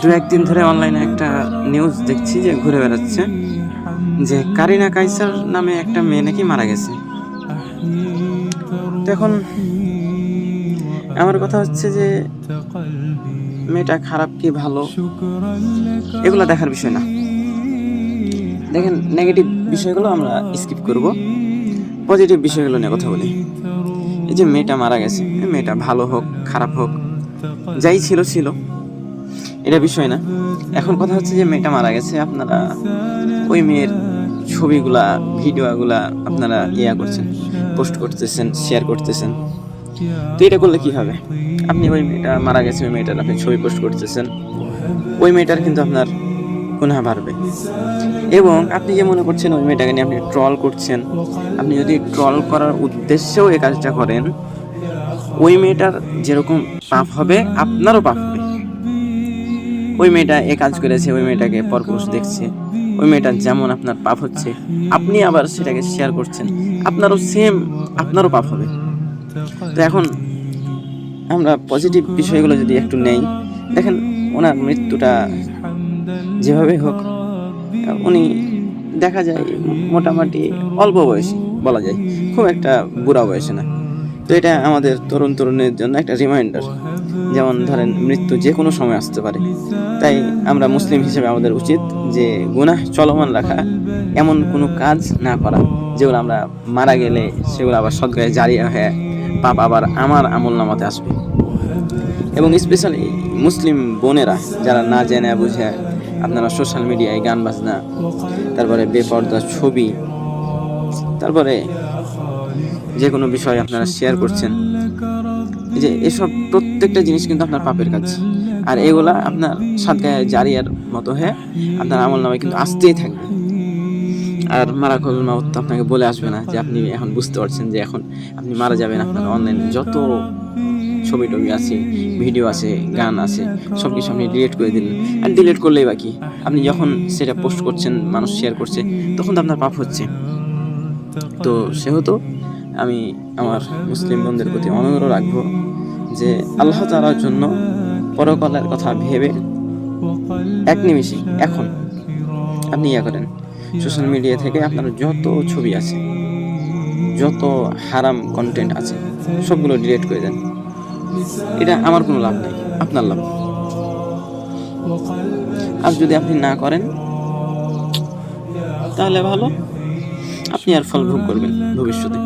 দু একদিন ধরে অনলাইনে একটা নিউজ দেখছি যে ঘুরে বেড়াচ্ছে যে কারিনা কাইসার নামে একটা মেয়ে নাকি মারা গেছে। তো এখন আমার কথা হচ্ছে যে মেয়েটা খারাপ কি ভালো এগুলো দেখার বিষয় না। দেখেন, নেগেটিভ বিষয়গুলো আমরা স্কিপ করব, পজিটিভ বিষয়গুলো নিয়ে কথা বলি। এই যে মেয়েটা মারা গেছে, মেয়েটা ভালো হোক খারাপ হোক যাই ছিল ছিল, এটা বিষয় না। এখন কথা হচ্ছে যে মেয়েটা মারা গেছে, আপনারা ওই মেয়ের ছবিগুলা ভিডিওগুলা আপনারা করছেন, পোস্ট করতেছেন, শেয়ার করতেছেন। তো এটা করলে কি হবে? আপনি ওই মেয়েটা মারা গেছে, ওই মেয়েটার আপনি ছবি পোস্ট করতেছেন, ওই মেয়েটার কিন্তু আপনার গুনাহ বাড়বে। এবং আপনি যে মনে করছেন ওই মেয়েটাকে নিয়ে আপনি ট্রল করছেন, আপনি যদি ট্রল করার উদ্দেশ্যেও এই কাজটা করেন, ওই মেয়েটার যেরকম পাপ হবে আপনারও পাপ হবে। ওই মেয়েটা এ কাজ করেছে, ওই মেয়েটাকে পরপুরুষ দেখছে, ওই মেয়েটার যেমন আপনার পাপ হচ্ছে, আপনি আবার সেটাকে শেয়ার করছেন, আপনারও সেম, আপনারও পাপ হবে। তো এখন আমরা পজিটিভ বিষয়গুলো যদি একটু নেই, দেখেন ওনার মৃত্যুটা যেভাবে হোক, উনি দেখা যায় মোটামুটি অল্প বয়সী, বলা যায় খুব একটা বুড়া বয়সে না। তো এটা আমাদের তরুণ তরুণীর জন্য একটা রিমাইন্ডার, যেমন ধরেন মৃত্যু যে কোনো সময় আসতে পারে। তাই আমরা মুসলিম হিসেবে আমাদের উচিত যে গুনাহ চলমান রাখা, এমন কোনো কাজ না করা যেগুলো আমরা মারা গেলে সেগুলো আবার সদগায়ে জারিয়া হয়ে পাপ আবার আমার আমলনামাতে আসবে। এবং স্পেশালি মুসলিম বোনেরা যারা না জেনে বুঝে আপনারা সোশ্যাল মিডিয়ায় গান বাজনা, তারপরে বেপর্দা ছবি, তারপরে যে কোনো বিষয় আপনারা শেয়ার করছেন, যে এসব প্রত্যেকটা জিনিস কিন্তু আপনার পাপের কাজ। আর এগুলা আপনার সদগায়ে জারিয়ার মতো হয়ে আপনার আমলনামায় কিন্তু আসতেই থাকবে। আর মারাকুল মাউত তো আপনাকে বলে আসবে না যে আপনি এখন বুঝতে পারছেন যে এখন আপনি মারা যাবেন। আপনার অনলাইনে যত ছবি টবি আছে, ভিডিও আছে, গান আছে, সব কিছু আপনি ডিলিট করে দিলেন। আর ডিলিট করলেই বাকি, আপনি যখন সেটা পোস্ট করছেন, মানুষ শেয়ার করছে, তখন তো আপনার পাপ হচ্ছে। তো সেহেতু আমি আমার মুসলিম বন্ধুদের প্রতি অনুরোধ রাখবো যে আল্লাহ তাআলার জন্য পরকালের কথা ভেবে এক নিমিষে এখন আপনি করেন, সোশ্যাল মিডিয়া থেকে আপনার যত ছবি আছে, যত হারাম কন্টেন্ট আছে, সবগুলো ডিলিট করে দেন। এটা আমার কোনো লাভ নেই, আপনার লাভ। আর যদি আপনি না করেন তাহলে ভালো, আপনি আর ফল ভোগ করবেন ভবিষ্যতে।